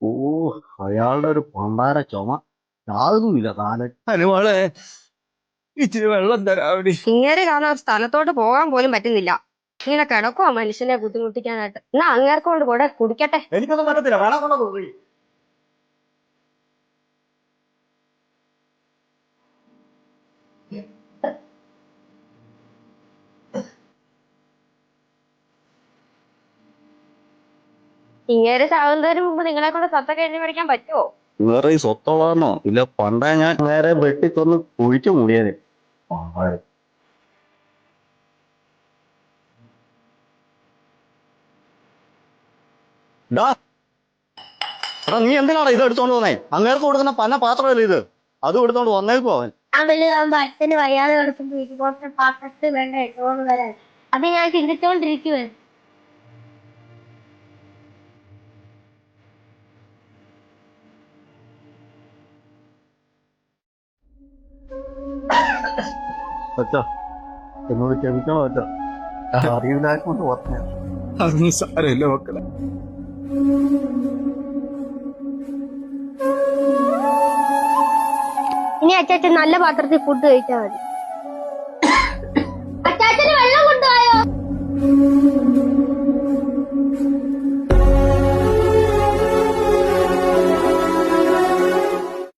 ഓ, അയാളുടെ ഒരു പണ്ടാര ചുമ യാതൊന്നുമില്ല കാലൻ. അനുമോളെ ഇച്ചിരി വെള്ളം തരാവടി. ഇങ്ങനെ കാണാൻ സ്ഥലത്തോട്ട് പോകാൻ പോലും പറ്റുന്നില്ല. ഇങ്ങനെ കിടക്കുവാ മനുഷ്യനെ ബുദ്ധിമുട്ടിക്കാനായിട്ട്. എന്നാ അങ്ങേർക്ക് കൊണ്ട് കൂടെ കുടിക്കട്ടെ. എനിക്കൊന്നും പറ്റത്തില്ല, വേണം കൊണ്ടോ പോയി. ഇങ്ങനെ ചാകുന്നതിന് മുമ്പ് നിങ്ങളെ കൊണ്ട് സത്തൊക്കെ എഴുതി മേടിക്കാൻ പറ്റുമോ? വേറെ ഈ സ്വത്തുള്ളതെന്നോ ഇല്ല, പണ്ടേ ഞാൻ നേരെ വെട്ടിക്കൊന്ന് കുഴിച്ചു മൂടിയത്. നീ എന്തിനാടാ ഇത് എടുത്തോണ്ട് വന്നേ? അങ്ങേർക്ക് കൊടുക്കുന്ന പന്ന പാത്രമല്ലേ ഇത്? അതും എടുത്തോണ്ട് വന്നേക്കോ അവൻ. അവളാകുമ്പോ അച്ഛന് വയ്യാതെ കിടക്കുമ്പോ ഇതുപോലത്തെ പാത്രത്തിൽ വേണ്ട ഇട്ടുകൊണ്ട് വരാൻ. അത് ഞാൻ ചിന്തിച്ചോണ്ടിരിക്കുവേ. അച്ഛാ, എന്നോട് ക്ഷമിക്കണോ അച്ഛാ? അറിയില്ലാക്കൊണ്ട് പറഞ്ഞ. അതൊന്നും സാരമില്ല മക്കളെ. ഇനി അച്ഛൻ നല്ല പാത്രത്തിൽ ഫുഡ് കഴിച്ചാൽ മതി.